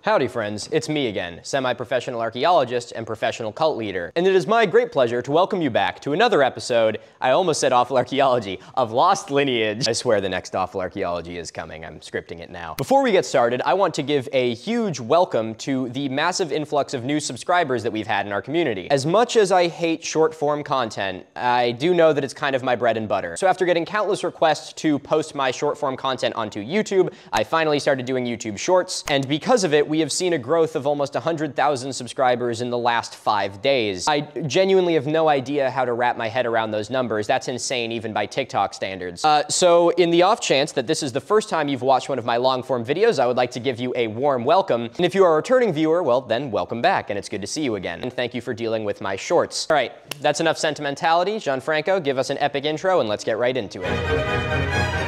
Howdy friends, it's me again, semi-professional archaeologist and professional cult leader. And it is my great pleasure to welcome you back to another episode, I almost said awful archaeology, of Lost Lineage. I swear the next awful archaeology is coming, I'm scripting it now. Before we get started, I want to give a huge welcome to the massive influx of new subscribers that we've had in our community. As much as I hate short form content, I do know that it's kind of my bread and butter. So after getting countless requests to post my short form content onto YouTube, I finally started doing YouTube Shorts, and because of it, we have seen a growth of almost 100,000 subscribers in the last 5 days. I genuinely have no idea how to wrap my head around those numbers. That's insane even by TikTok standards. So in the off chance that this is the first time you've watched one of my long form videos, I would like to give you a warm welcome. And if you are a returning viewer, well then welcome back, and it's good to see you again. And thank you for dealing with my shorts. All right, that's enough sentimentality. Gianfranco, give us an epic intro and let's get right into it.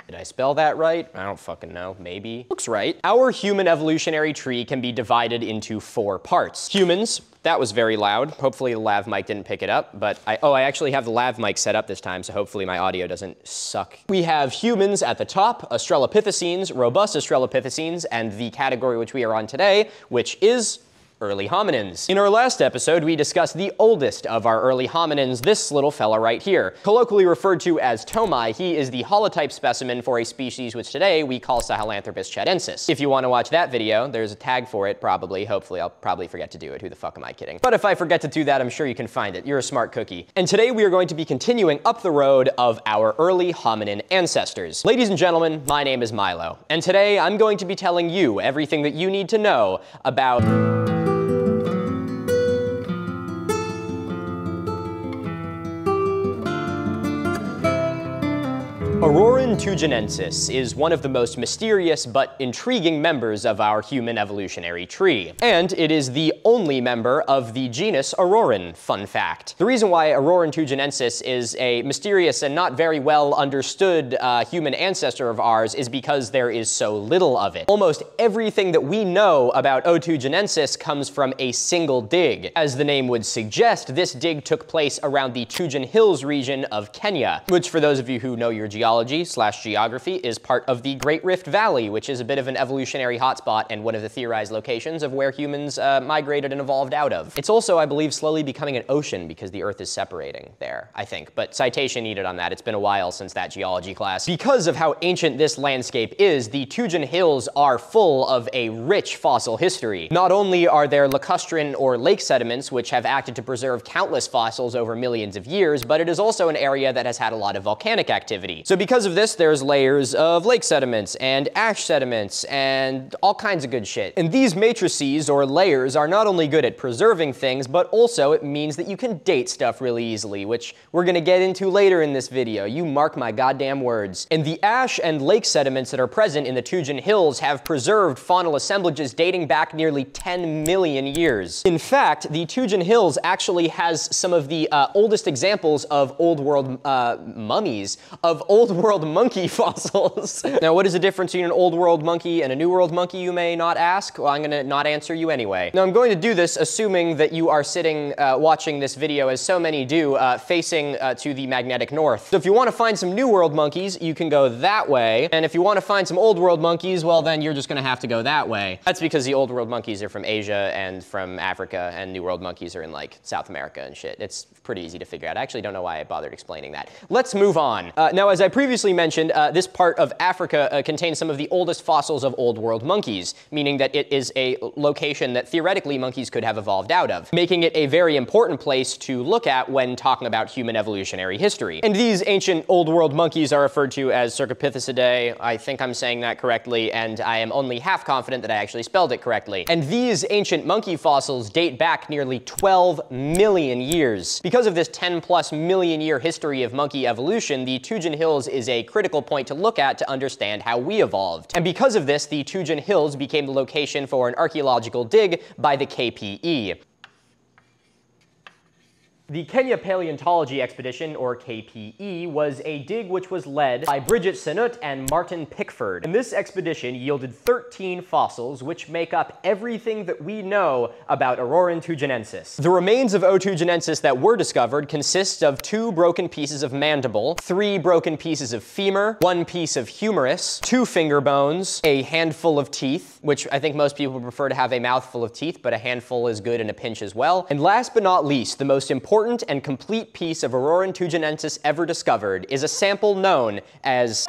Did I spell that right? I don't fucking know, maybe. Looks right. Our human evolutionary tree can be divided into 4 parts. Humans, that was very loud. Hopefully the lav mic didn't pick it up, but I actually have the lav mic set up this time, so hopefully my audio doesn't suck. We have humans at the top, Australopithecines, robust Australopithecines, and the category which we are on today, which is early hominins. In our last episode, we discussed the oldest of our early hominins, this little fella right here. Colloquially referred to as Tomai, he is the holotype specimen for a species which today we call Sahelanthropus chadensis. If you want to watch that video, there's a tag for it probably. Hopefully, I'll probably forget to do it. Who the fuck am I kidding? But if I forget to do that, I'm sure you can find it. You're a smart cookie. And today we are going to be continuing up the road of our early hominin ancestors. Ladies and gentlemen, my name is Milo, and today I'm going to be telling you everything that you need to know about Orrorin tugenensis is one of the most mysterious but intriguing members of our human evolutionary tree. And it is the only member of the genus Orrorin, fun fact. The reason why Orrorin tugenensis is a mysterious and not very well understood human ancestor of ours is because there is so little of it. Almost everything that we know about O. tugenensis comes from a single dig. As the name would suggest, this dig took place around the Tugen Hills region of Kenya, which for those of you who know your geography is part of the Great Rift Valley, which is a bit of an evolutionary hotspot and one of the theorized locations of where humans migrated and evolved out of. It's also, I believe, slowly becoming an ocean because the Earth is separating there, I think. But citation needed on that. It's been a while since that geology class. Because of how ancient this landscape is, the Tugen Hills are full of a rich fossil history. Not only are there lacustrine or lake sediments, which have acted to preserve countless fossils over millions of years, but it is also an area that has had a lot of volcanic activity. So because of this, there's layers of lake sediments and ash sediments and all kinds of good shit. And these matrices or layers are not only good at preserving things, but also it means that you can date stuff really easily, which we're gonna get into later in this video. You mark my goddamn words. And the ash and lake sediments that are present in the Tugen Hills have preserved faunal assemblages dating back nearly 10 million years. In fact, the Tugen Hills actually has some of the oldest examples of old world mummies, of old world monkey fossils. Now, what is the difference between an old world monkey and a new world monkey, you may not ask? Well, I'm gonna not answer you anyway. Now, I'm going to do this assuming that you are sitting watching this video, as so many do, facing to the magnetic north. So if you want to find some new world monkeys, you can go that way. And if you want to find some old world monkeys, well, then you're just gonna have to go that way. That's because the old world monkeys are from Asia and from Africa, and new world monkeys are in like South America and shit. It's pretty easy to figure out. I actually don't know why I bothered explaining that. Let's move on. Now, as I previously mentioned, this part of Africa contains some of the oldest fossils of old world monkeys, meaning that it is a location that theoretically monkeys could have evolved out of, making it a very important place to look at when talking about human evolutionary history. And these ancient old world monkeys are referred to as Cercopithecidae. I think I'm saying that correctly, and I am only half confident that I actually spelled it correctly. And these ancient monkey fossils date back nearly 12 million years. Because of this 10+ million year history of monkey evolution, the Tugen Hills is a critical point to look at to understand how we evolved. And because of this, the Tugen Hills became the location for an archaeological dig by the KPE. The Kenya Paleontology Expedition, or KPE, was a dig which was led by Bridget Senut and Martin Pickford. And this expedition yielded 13 fossils, which make up everything that we know about Orrorin tugenensis. The remains of O. tugenensis that were discovered consist of 2 broken pieces of mandible, 3 broken pieces of femur, 1 piece of humerus, 2 finger bones, a handful of teeth, which I think most people prefer to have a mouthful of teeth, but a handful is good in a pinch as well. And last but not least, the most important and complete piece of Orrorin tugenensis ever discovered is a sample known as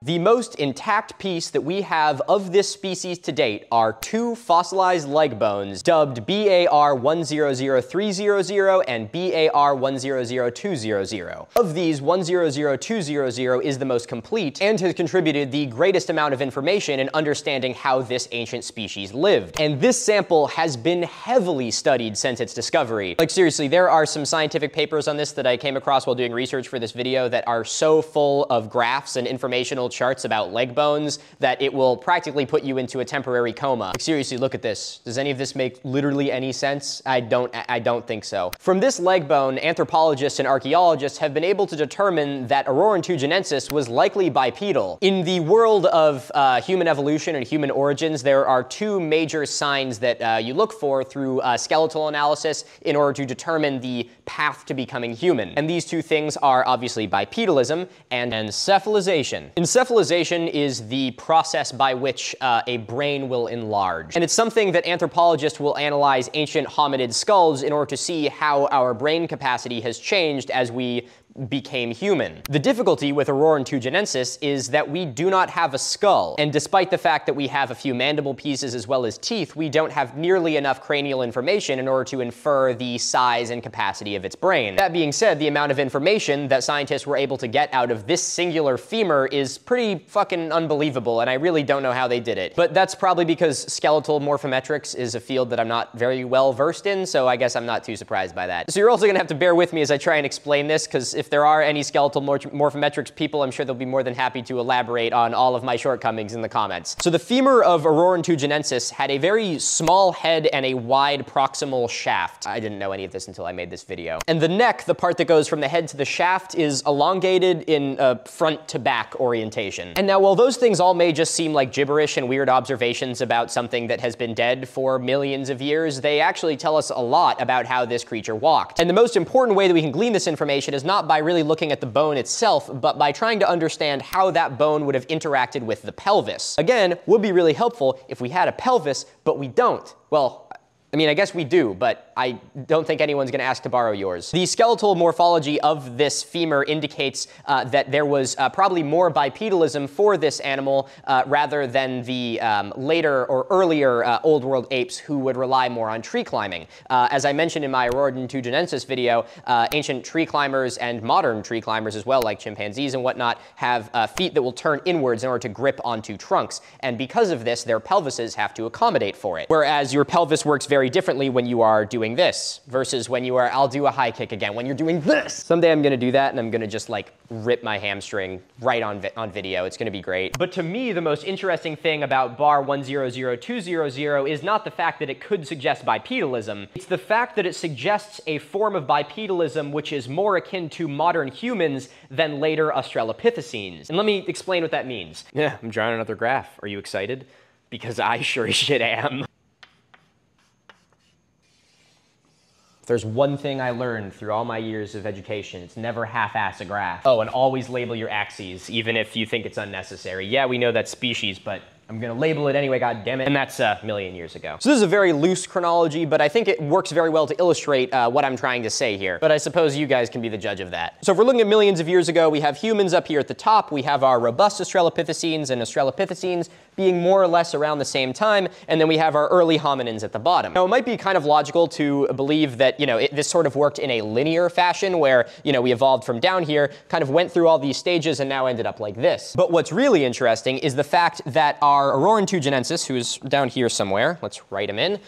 the most intact piece that we have of this species to date are 2 fossilized leg bones dubbed BAR 100300 and BAR 100200. Of these, 100200 is the most complete and has contributed the greatest amount of information in understanding how this ancient species lived. And this sample has been heavily studied since its discovery. Like seriously, there are some scientific papers on this that I came across while doing research for this video that are so full of graphs and informational charts about leg bones that it will practically put you into a temporary coma. Like, seriously, look at this. Does any of this make literally any sense? I don't think so. From this leg bone, anthropologists and archaeologists have been able to determine that Orrorin tugenensis was likely bipedal. In the world of human evolution and human origins, there are 2 major signs that you look for through skeletal analysis in order to determine the path to becoming human. And these 2 things are obviously bipedalism and encephalization. Encephalization is the process by which a brain will enlarge. And it's something that anthropologists will analyze ancient hominid skulls in order to see how our brain capacity has changed as we became human. The difficulty with Orrorin tugenensis is that we do not have a skull, and despite the fact that we have a few mandible pieces as well as teeth, we don't have nearly enough cranial information in order to infer the size and capacity of its brain. That being said, the amount of information that scientists were able to get out of this singular femur is pretty fucking unbelievable, and I really don't know how they did it. But that's probably because skeletal morphometrics is a field that I'm not very well versed in, so I guess I'm not too surprised by that. So you're also gonna have to bear with me as I try and explain this, because if there are any skeletal morphometrics people, I'm sure they'll be more than happy to elaborate on all of my shortcomings in the comments. So the femur of Orrorin tugenensis had a very small head and a wide proximal shaft. I didn't know any of this until I made this video. And the neck, the part that goes from the head to the shaft, is elongated in a front to back orientation. And now while those things all may just seem like gibberish and weird observations about something that has been dead for millions of years, they actually tell us a lot about how this creature walked. And the most important way that we can glean this information is not by really looking at the bone itself, but by trying to understand how that bone would have interacted with the pelvis. Again, would be really helpful if we had a pelvis, but we don't. Well, I mean, I guess we do, but I don't think anyone's gonna ask to borrow yours. The skeletal morphology of this femur indicates that there was probably more bipedalism for this animal rather than the later or earlier Old World apes who would rely more on tree climbing. As I mentioned in my Orrorin tugenensis video, ancient tree climbers and modern tree climbers as well, like chimpanzees and whatnot, have feet that will turn inwards in order to grip onto trunks. And because of this, their pelvises have to accommodate for it. Whereas your pelvis works very differently when you are doing this versus when you are, I'll do a high kick again, when you're doing this. Someday I'm gonna do that and I'm gonna just like rip my hamstring right on video. It's gonna be great. But to me, the most interesting thing about bar 100200 is not the fact that it could suggest bipedalism. It's the fact that it suggests a form of bipedalism which is more akin to modern humans than later Australopithecines. And let me explain what that means. Yeah, I'm drawing another graph. Are you excited? Because I sure as shit am. There's one thing I learned through all my years of education. It's never half-ass a graph. Oh, and always label your axes, even if you think it's unnecessary. Yeah, we know that's species, but I'm gonna label it anyway, god damn it. And that's a million years ago. So this is a very loose chronology, but I think it works very well to illustrate what I'm trying to say here. But I suppose you guys can be the judge of that. So if we're looking at millions of years ago, we have humans up here at the top, we have our robust Australopithecines and Australopithecines being more or less around the same time, and then we have our early hominins at the bottom. Now, it might be kind of logical to believe that, you know, this sort of worked in a linear fashion where, you know, we evolved from down here, kind of went through all these stages and now ended up like this. But what's really interesting is the fact that our Orrorin tugenensis, who's down here somewhere, let's write him in.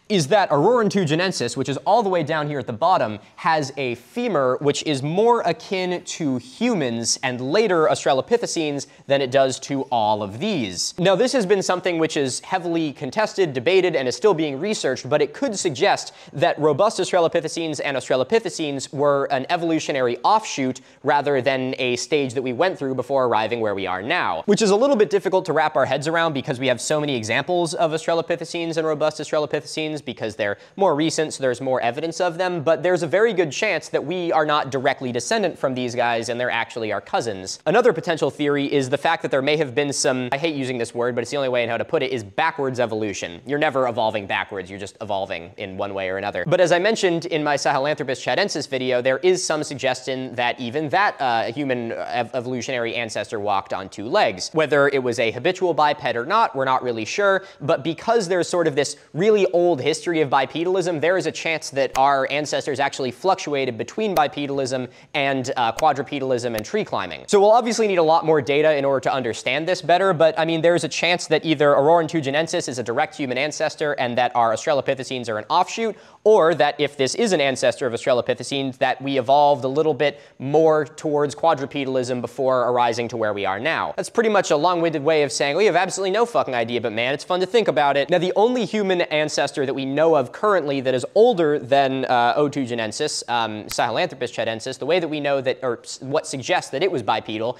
is that Orrorin tugenensis, which is all the way down here at the bottom, has a femur which is more akin to humans and later Australopithecines than it does to all of these. Now, this has been something which is heavily contested, debated, and is still being researched, but it could suggest that robust Australopithecines and Australopithecines were an evolutionary offshoot rather than a stage that we went through before arriving where we are now, which is a little bit difficult to wrap our heads around because we have so many examples of Australopithecines and robust Australopithecines because they're more recent, so there's more evidence of them, but there's a very good chance that we are not directly descendant from these guys and they're actually our cousins. Another potential theory is the fact that there may have been some, I hate using this word, but it's the only way in how to put it, is backwards evolution. You're never evolving backwards, you're just evolving in one way or another. But as I mentioned in my Sahelanthropus chadensis video, there is some suggestion that even that human evolutionary ancestor walked on two legs. Whether it was a habitual biped or not, we're not really sure, but because there's sort of this really old history of bipedalism, there is a chance that our ancestors actually fluctuated between bipedalism and quadrupedalism and tree climbing. So we'll obviously need a lot more data in order to understand this better, but I mean, there's a chance that either Orrorin tugenensis is a direct human ancestor and that our Australopithecines are an offshoot, or that if this is an ancestor of Australopithecines, that we evolved a little bit more towards quadrupedalism before arising to where we are now. That's pretty much a long-winded way of saying, we have absolutely no fucking idea, but man, it's fun to think about it. Now, the only human ancestor that we know of currently that is older than O. tugenensis, Sahelanthropus chadensis, the way that we know that, or what suggests that it was bipedal,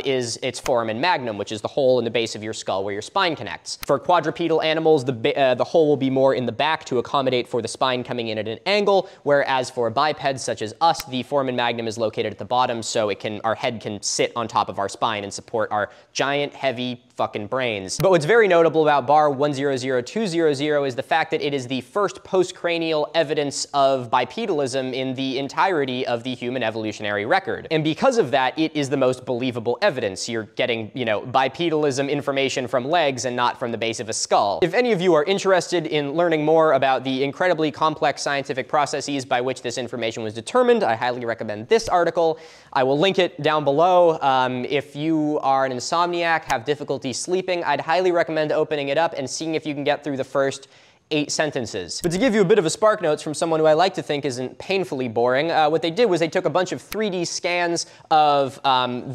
is its foramen magnum, which is the hole in the base of your skull where your spine connects. For quadrupedal animals, the hole will be more in the back to accommodate for the spine coming in at an angle, whereas for bipeds such as us, the foramen magnum is located at the bottom, so our head can sit on top of our spine and support our giant, heavy, fucking brains. But what's very notable about bar 100200 is the fact that it is the first postcranial evidence of bipedalism in the entirety of the human evolutionary record. And because of that, it is the most believable evidence. You're getting, bipedalism information from legs and not from the base of a skull. If any of you are interested in learning more about the incredibly complex scientific processes by which this information was determined, I highly recommend this article. I will link it down below. If you are an insomniac, have difficulty sleeping, I'd highly recommend opening it up and seeing if you can get through the first 8 sentences. But to give you a bit of a spark notes from someone who I like to think isn't painfully boring, what they did was they took a bunch of 3D scans of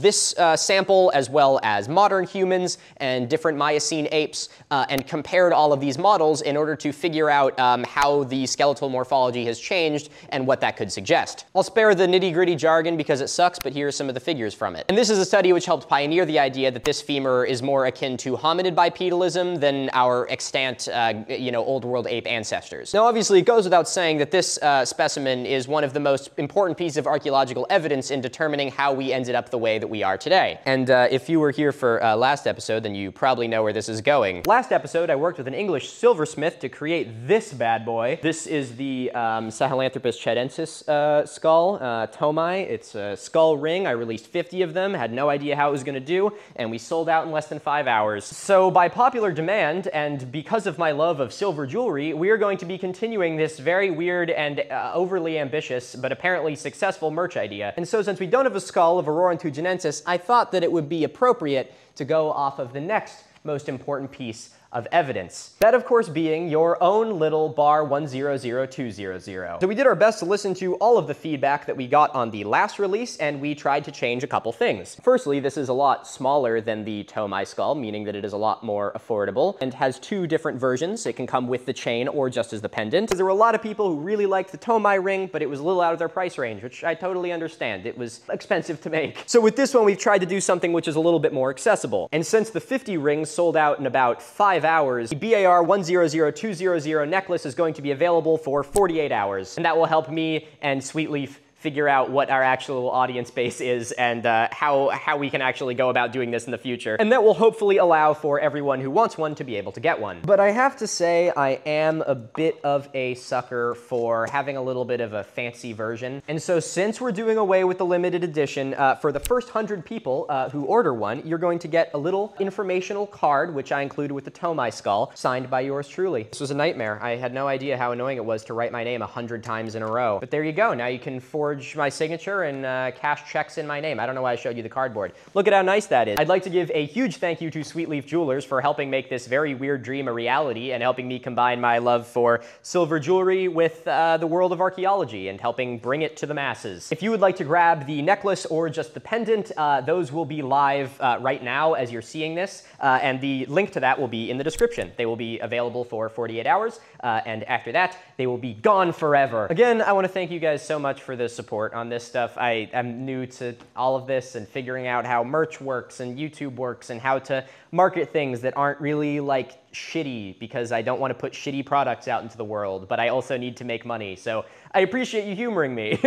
this sample as well as modern humans and different Miocene apes and compared all of these models in order to figure out how the skeletal morphology has changed and what that could suggest. I'll spare the nitty-gritty jargon because it sucks, but here are some of the figures from it. And this is a study which helped pioneer the idea that this femur is more akin to hominid bipedalism than our extant, old world ape ancestors. Now, obviously, it goes without saying that this specimen is one of the most important pieces of archaeological evidence in determining how we ended up the way that we are today. And if you were here for last episode, then you probably know where this is going. Last episode, I worked with an English silversmith to create this bad boy. This is the Sahelanthropus chadensis skull, tomai. It's a skull ring. I released 50 of them, had no idea how it was going to do, and we sold out in less than 5 hours. So by popular demand, and because of my love of silver jewelry, we are going to be continuing this very weird and overly ambitious, but apparently successful merch idea. And so since we don't have a skull of Orrorin tugenensis, I thought that it would be appropriate to go off of the next most important piece of evidence. That, of course, being your own little bar 100200. So we did our best to listen to all of the feedback that we got on the last release, and we tried to change a couple things. Firstly, this is a lot smaller than the Tomai skull, meaning that it is a lot more affordable, and has 2 different versions. It can come with the chain or just as the pendant. Because there were a lot of people who really liked the Tomai ring, but it was a little out of their price range, which I totally understand. It was expensive to make. So with this one, we've tried to do something which is a little bit more accessible. And since the 50 rings sold out in about 5 hours, the BAR 100200 necklace is going to be available for 48 hours. And that will help me and Sweetleaf figure out what our actual audience base is and how we can actually go about doing this in the future. And that will hopefully allow for everyone who wants one to be able to get one. But I have to say, I am a bit of a sucker for having a little bit of a fancy version. And so since we're doing away with the limited edition, for the first 100 people who order one, you're going to get a little informational card, which I included with the Tomai skull, signed by yours truly. This was a nightmare. I had no idea how annoying it was to write my name 100 times in a row. But there you go. Now you can forge forge my signature and cash checks in my name. I don't know why I showed you the cardboard. Look at how nice that is. I'd like to give a huge thank you to Sweetleaf Jewelers for helping make this very weird dream a reality and helping me combine my love for silver jewelry with the world of archaeology and helping bring it to the masses. If you would like to grab the necklace or just the pendant, those will be live right now as you're seeing this, and the link to that will be in the description. They will be available for 48 hours, and after that, they will be gone forever. Again, I want to thank you guys so much for the support on this stuff. I am new to all of this and figuring out how merch works and YouTube works and how to market things that aren't really like shitty, because I don't want to put shitty products out into the world, but I also need to make money. So I appreciate you humoring me.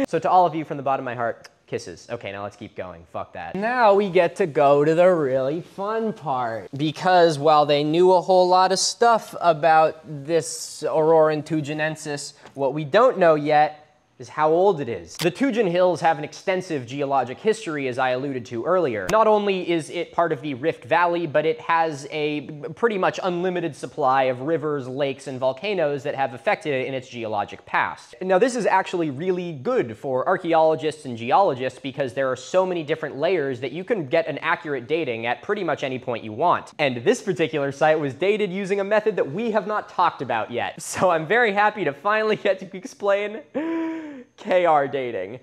So to all of you from the bottom of my heart, kisses. Okay, now let's keep going. Fuck that. Now we get to go to the really fun part. Because while they knew a whole lot of stuff about this Orrorin tugenensis, what we don't know yet is how old it is. The Tugen Hills have an extensive geologic history, as I alluded to earlier. Not only is it part of the Rift Valley, but it has a pretty much unlimited supply of rivers, lakes, and volcanoes that have affected it in its geologic past. Now, this is actually really good for archaeologists and geologists because there are so many different layers that you can get an accurate dating at pretty much any point you want. And this particular site was dated using a method that we have not talked about yet. So I'm very happy to finally get to explain KR dating.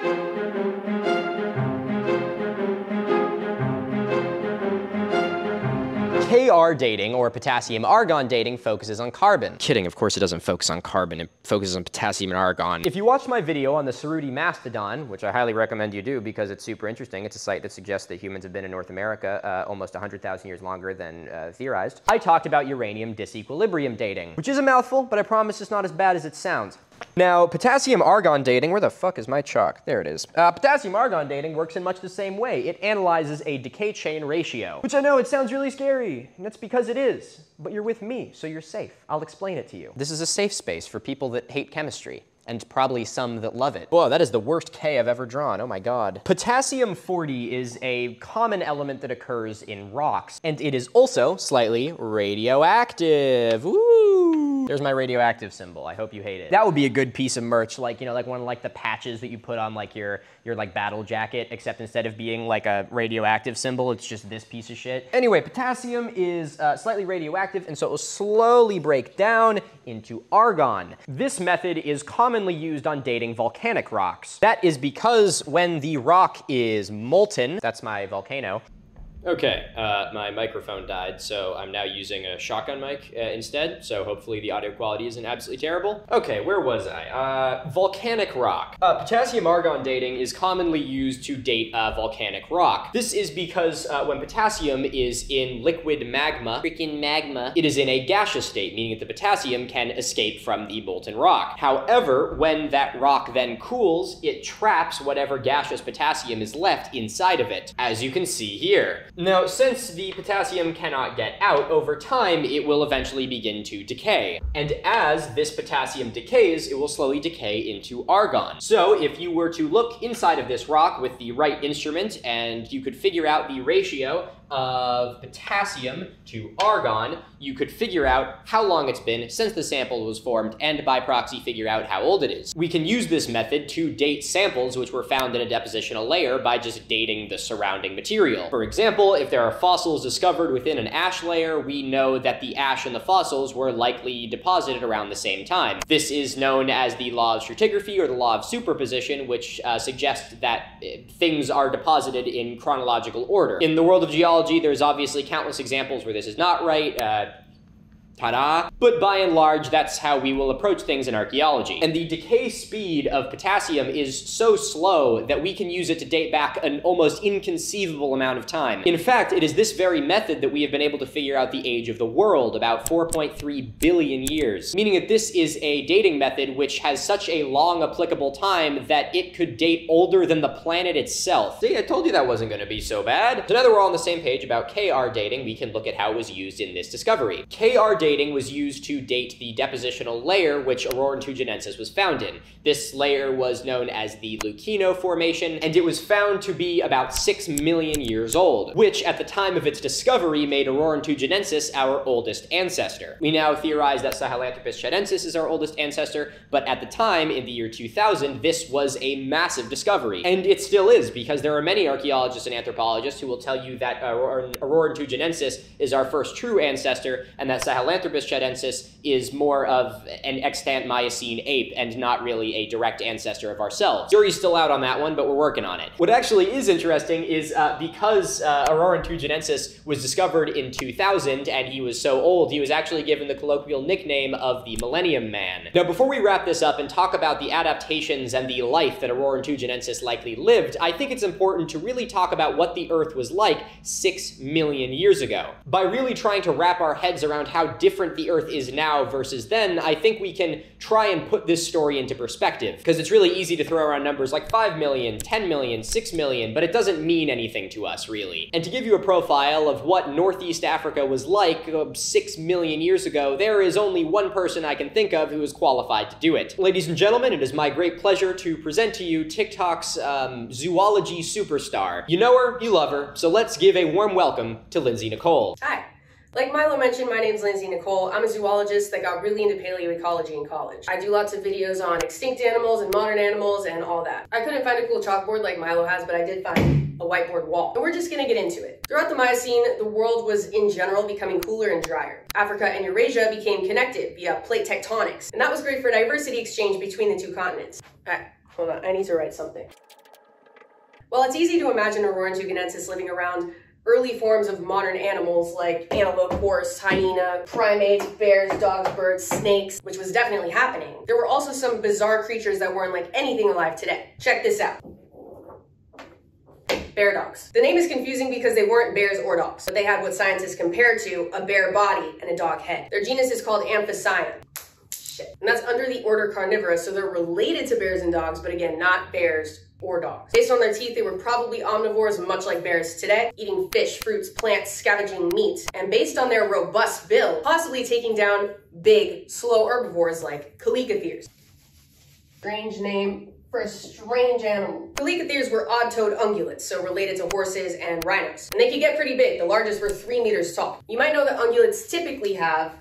KR dating, or potassium argon dating, focuses on carbon. Kidding, of course it doesn't focus on carbon, it focuses on potassium and argon. If you watched my video on the Ceruti Mastodon, which I highly recommend you do because it's super interesting, it's a site that suggests that humans have been in North America almost 100,000 years longer than theorized, I talked about uranium disequilibrium dating, which is a mouthful, but I promise it's not as bad as it sounds. Now, potassium argon dating, where the fuck is my chalk? There it is. Potassium argon dating works in much the same way. It analyzes a decay chain ratio, which I know it sounds really scary, and that's because it is, but you're with me, so you're safe. I'll explain it to you. This is a safe space for people that hate chemistry, and probably some that love it. Whoa, that is the worst K I've ever drawn, oh my god. Potassium-40 is a common element that occurs in rocks, and it is also slightly radioactive. Woo! There's my radioactive symbol. I hope you hate it. That would be a good piece of merch, like, you know, like one of like the patches that you put on like your like battle jacket, except instead of being like a radioactive symbol, it's just this piece of shit. Anyway, potassium is slightly radioactive, and so it will slowly break down into argon. This method is commonly used on dating volcanic rocks. That is because when the rock is molten, that's my volcano. Okay, my microphone died, so I'm now using a shotgun mic instead, so hopefully the audio quality isn't absolutely terrible. Okay, where was I? Volcanic rock. Potassium argon dating is commonly used to date volcanic rock. This is because when potassium is in liquid magma, freaking magma, it is in a gaseous state, meaning that the potassium can escape from the molten rock. However, when that rock then cools, it traps whatever gaseous potassium is left inside of it, as you can see here. Now, since the potassium cannot get out, over time, it will eventually begin to decay. And as this potassium decays, it will slowly decay into argon. So if you were to look inside of this rock with the right instrument, and you could figure out the ratio of potassium to argon, you could figure out how long it's been since the sample was formed, and by proxy figure out how old it is. We can use this method to date samples which were found in a depositional layer by just dating the surrounding material. For example, if there are fossils discovered within an ash layer, we know that the ash and the fossils were likely deposited around the same time. This is known as the law of stratigraphy, or the law of superposition, which suggests that things are deposited in chronological order. In the world of geology, there's obviously countless examples where this is not right. Ta-da! But by and large, that's how we will approach things in archaeology. And the decay speed of potassium is so slow that we can use it to date back an almost inconceivable amount of time. In fact, it is this very method that we have been able to figure out the age of the world, about 4.3 billion years. Meaning that this is a dating method which has such a long applicable time that it could date older than the planet itself. See, I told you that wasn't gonna be so bad. So now that we're all on the same page about KR dating, we can look at how it was used in this discovery. KR dating was used to date the depositional layer which Orrorin tugenensis was found in. This layer was known as the Lucchino Formation, and it was found to be about 6 million years old, which at the time of its discovery made Orrorin tugenensis our oldest ancestor. We now theorize that Sahelanthropus tchadensis is our oldest ancestor, but at the time, in the year 2000, this was a massive discovery. And it still is, because there are many archaeologists and anthropologists who will tell you that Orrorin tugenensis is our first true ancestor, and that Sahelanthropus tchadensis is more of an extant Miocene ape and not really a direct ancestor of ourselves. Jury's still out on that one, but we're working on it. What actually is interesting is because Orrorin tugenensis was discovered in 2000 and he was so old, he was actually given the colloquial nickname of the Millennium Man. Now, before we wrap this up and talk about the adaptations and the life that Orrorin tugenensis likely lived, I think it's important to really talk about what the Earth was like 6 million years ago. By really trying to wrap our heads around how different the Earth is now versus then, I think we can try and put this story into perspective, because it's really easy to throw around numbers like 5 million, 10 million, 6 million, but it doesn't mean anything to us, really. And to give you a profile of what Northeast Africa was like 6 million years ago, there is only one person I can think of who is qualified to do it. Ladies and gentlemen, it is my great pleasure to present to you TikTok's zoology superstar. You know her, you love her, so let's give a warm welcome to Lindsay Nikole. Hi. Like Milo mentioned, my name's Lindsay Nikole. I'm a zoologist that got really into paleoecology in college. I do lots of videos on extinct animals and modern animals and all that. I couldn't find a cool chalkboard like Milo has, but I did find a whiteboard wall. And we're just gonna get into it. Throughout the Miocene, the world was in general becoming cooler and drier. Africa and Eurasia became connected via plate tectonics, and that was great for diversity exchange between the two continents. Hold on, I need to write something. Well, it's easy to imagine Orrorin tugenensis living around early forms of modern animals like antelope, horse, hyena, primates, bears, dogs, birds, snakes, which was definitely happening. There were also some bizarre creatures that weren't like anything alive today. Check this out. Bear dogs. The name is confusing because they weren't bears or dogs, but they had what scientists compare to a bear body and a dog head. Their genus is called Amphicyon. And that's under the order Carnivora, so they're related to bears and dogs, but again, not bears or dogs. Based on their teeth, they were probably omnivores, much like bears today, eating fish, fruits, plants, scavenging meat. And based on their robust bill, possibly taking down big, slow herbivores like Chalicotheres. Strange name for a strange animal. Chalicotheres were odd-toed ungulates, so related to horses and rhinos. And they could get pretty big. The largest were 3 meters tall. You might know that ungulates typically have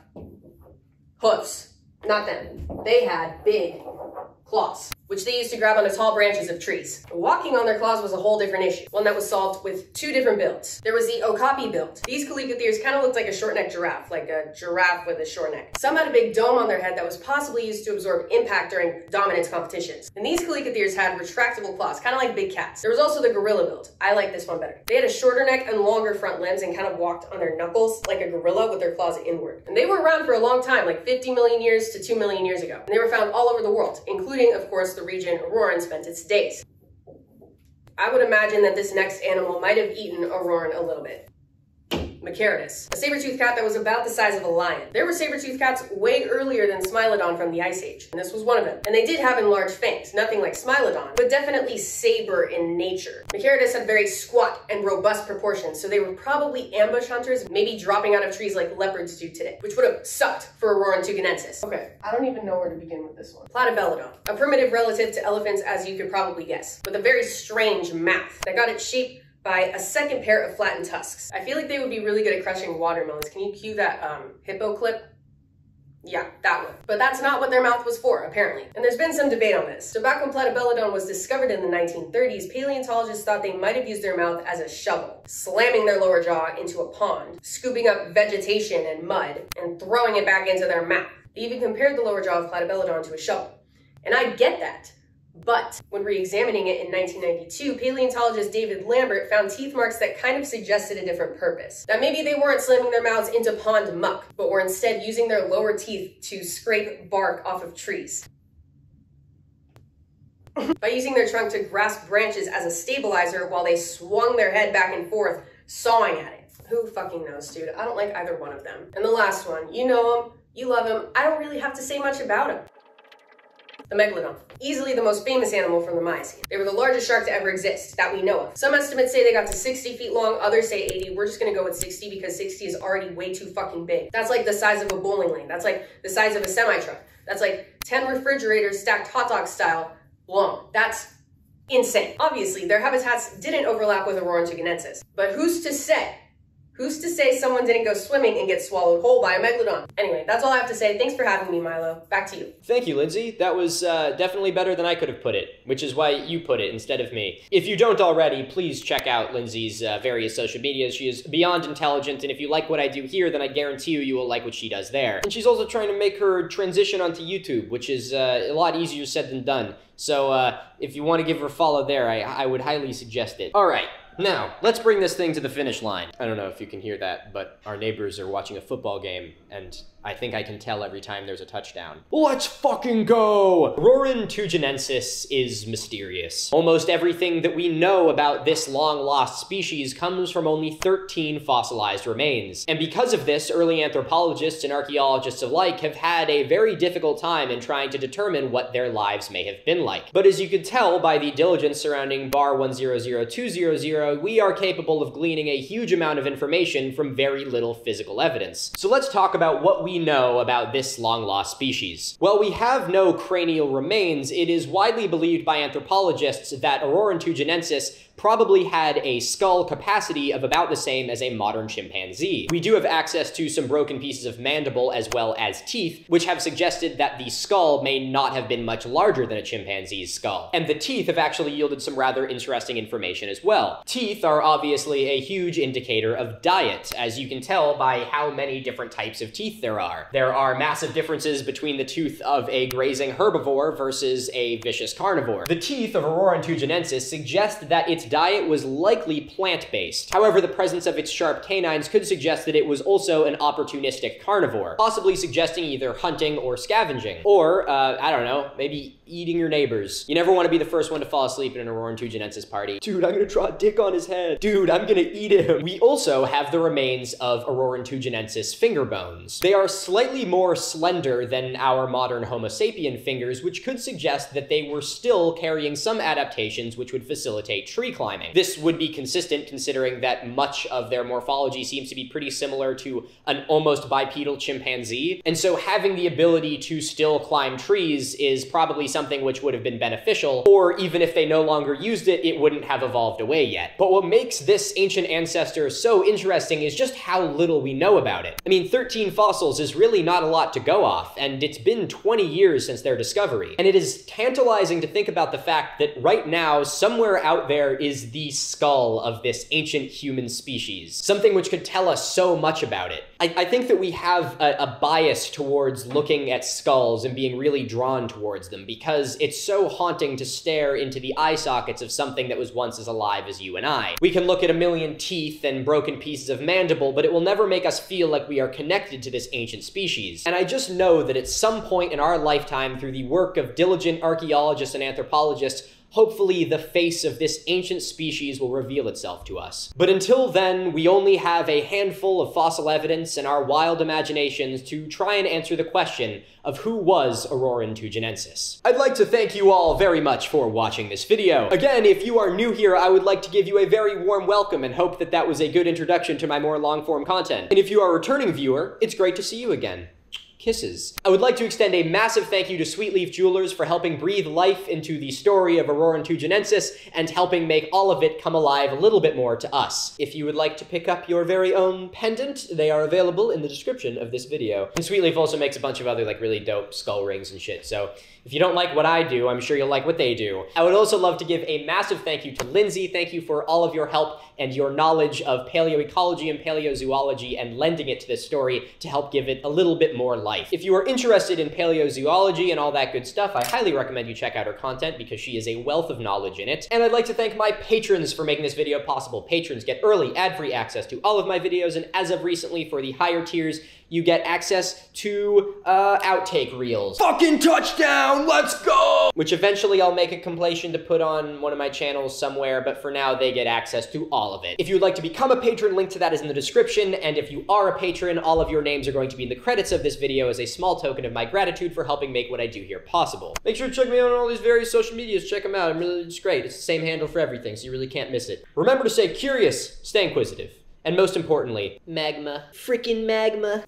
hoofs. Not them. They had big claws, which they used to grab onto tall branches of trees. Walking on their claws was a whole different issue, one that was solved with 2 different builds. There was the Okapi build. These Chalicotheres kind of looked like a short-necked giraffe, like a giraffe with a short neck. Some had a big dome on their head that was possibly used to absorb impact during dominance competitions. And these Chalicotheres had retractable claws, kind of like big cats. There was also the gorilla build. I like this one better. They had a shorter neck and longer front limbs and kind of walked on their knuckles like a gorilla with their claws inward. And they were around for a long time, like 50 million years to 2 million years ago. And they were found all over the world, including, of course, the region Orrorin spent its days. I would imagine that this next animal might have eaten Orrorin a little bit. Macaridus, a saber-toothed cat that was about the size of a lion. There were saber-toothed cats way earlier than Smilodon from the Ice Age, and this was one of them. And they did have enlarged fangs, nothing like Smilodon, but definitely saber in nature. Macaridus had very squat and robust proportions, so they were probably ambush hunters, maybe dropping out of trees like leopards do today, which would have sucked for Orrorin tugenensis. Okay, I don't even know where to begin with this one. Platypelodon, a primitive relative to elephants, as you could probably guess, with a very strange mouth that got its shape by a second pair of flattened tusks. I feel like they would be really good at crushing watermelons. Can you cue that hippo clip? Yeah, that one. But that's not what their mouth was for, apparently. And there's been some debate on this. So back when Platypelodon was discovered in the 1930s, paleontologists thought they might have used their mouth as a shovel, slamming their lower jaw into a pond, scooping up vegetation and mud, and throwing it back into their mouth. They even compared the lower jaw of Platypelodon to a shovel. And I get that. But when re-examining it in 1992, paleontologist David Lambert found teeth marks that kind of suggested a different purpose. That maybe they weren't slamming their mouths into pond muck, but were instead using their lower teeth to scrape bark off of trees. By using their trunk to grasp branches as a stabilizer while they swung their head back and forth, sawing at it. Who fucking knows, dude? I don't like either one of them. And the last one, you know him, you love him, I don't really have to say much about him. The megalodon. Easily the most famous animal from the Miocene. They were the largest shark to ever exist that we know of. Some estimates say they got to 60 feet long, others say 80. We're just gonna go with 60 because 60 is already way too fucking big. That's like the size of a bowling lane. That's like the size of a semi-truck. That's like 10 refrigerators stacked hot dog style long. That's insane. Obviously, their habitats didn't overlap with Orrorin tugenensis, but who's to say? Who's to say someone didn't go swimming and get swallowed whole by a megalodon? Anyway, that's all I have to say. Thanks for having me, Milo. Back to you. Thank you, Lindsay. That was definitely better than I could have put it, which is why you put it instead of me. If you don't already, please check out Lindsay's various social medias. She is beyond intelligent, and if you like what I do here, then I guarantee you will like what she does there. And she's also trying to make her transition onto YouTube, which is a lot easier said than done. So if you want to give her a follow there, I would highly suggest it. All right. Now, let's bring this thing to the finish line. I don't know if you can hear that, but our neighbors are watching a football game, and I think I can tell every time there's a touchdown. Let's fucking go! Orrorin tugenensis is mysterious. Almost everything that we know about this long-lost species comes from only 13 fossilized remains. And because of this, early anthropologists and archaeologists alike have had a very difficult time in trying to determine what their lives may have been like. But as you can tell by the diligence surrounding bar 100200, we are capable of gleaning a huge amount of information from very little physical evidence. So let's talk about what we know about this long-lost species. While we have no cranial remains, it is widely believed by anthropologists that Orrorin tugenensis probably had a skull capacity of about the same as a modern chimpanzee. We do have access to some broken pieces of mandible as well as teeth, which have suggested that the skull may not have been much larger than a chimpanzee's skull. And the teeth have actually yielded some rather interesting information as well. Teeth are obviously a huge indicator of diet, as you can tell by how many different types of teeth there are. There are massive differences between the tooth of a grazing herbivore versus a vicious carnivore. The teeth of Orrorin tugenensis suggest that its diet was likely plant-based. However, the presence of its sharp canines could suggest that it was also an opportunistic carnivore, possibly suggesting either hunting or scavenging. Or, I don't know, maybe eating your neighbors. You never want to be the first one to fall asleep in an Orrorin tugenensis party. Dude, I'm gonna draw a dick on his head. Dude, I'm gonna eat him. We also have the remains of Orrorin tugenensis finger bones. They are slightly more slender than our modern Homo sapien fingers, which could suggest that they were still carrying some adaptations which would facilitate tree climbing. This would be consistent considering that much of their morphology seems to be pretty similar to an almost bipedal chimpanzee, and so having the ability to still climb trees is probably something which would have been beneficial, or even if they no longer used it, it wouldn't have evolved away yet. But what makes this ancient ancestor so interesting is just how little we know about it. I mean, 13 fossils is really not a lot to go off, and it's been 20 years since their discovery. And it is tantalizing to think about the fact that right now, somewhere out there is the skull of this ancient human species, something which could tell us so much about it. I think that we have a bias towards looking at skulls and being really drawn towards them because it's so haunting to stare into the eye sockets of something that was once as alive as you and I. We can look at a million teeth and broken pieces of mandible, but it will never make us feel like we are connected to this ancient species. And I just know that at some point in our lifetime, through the work of diligent archaeologists and anthropologists, hopefully the face of this ancient species will reveal itself to us. But until then, we only have a handful of fossil evidence and our wild imaginations to try and answer the question of who was Orrorin tugenensis. I'd like to thank you all very much for watching this video. Again, if you are new here, I would like to give you a very warm welcome and hope that that was a good introduction to my more long-form content. And if you are a returning viewer, it's great to see you again. Kisses. I would like to extend a massive thank you to Sweetleaf Jewelers for helping breathe life into the story of Orrorin tugenensis and helping make all of it come alive a little bit more to us. If you would like to pick up your very own pendant, they are available in the description of this video. And Sweetleaf also makes a bunch of other like really dope skull rings and shit, so if you don't like what I do, I'm sure you'll like what they do. I would also love to give a massive thank you to Lindsay. Thank you for all of your help and your knowledge of paleoecology and paleozoology and lending it to this story to help give it a little bit more life. If you are interested in paleozoology and all that good stuff, I highly recommend you check out her content because she is a wealth of knowledge in it. And I'd like to thank my patrons for making this video possible. Patrons get early, ad-free access to all of my videos, and as of recently, for the higher tiers, you get access to outtake reels. Fucking touchdown, let's go! Which eventually I'll make a compilation to put on one of my channels somewhere, but for now they get access to all of it. If you would like to become a patron, link to that is in the description, and if you are a patron, all of your names are going to be in the credits of this video as a small token of my gratitude for helping make what I do here possible. Make sure to check me out on all these various social medias, check them out, it's great. It's the same handle for everything, so you really can't miss it. Remember to stay curious, stay inquisitive, and most importantly, magma. Freaking magma.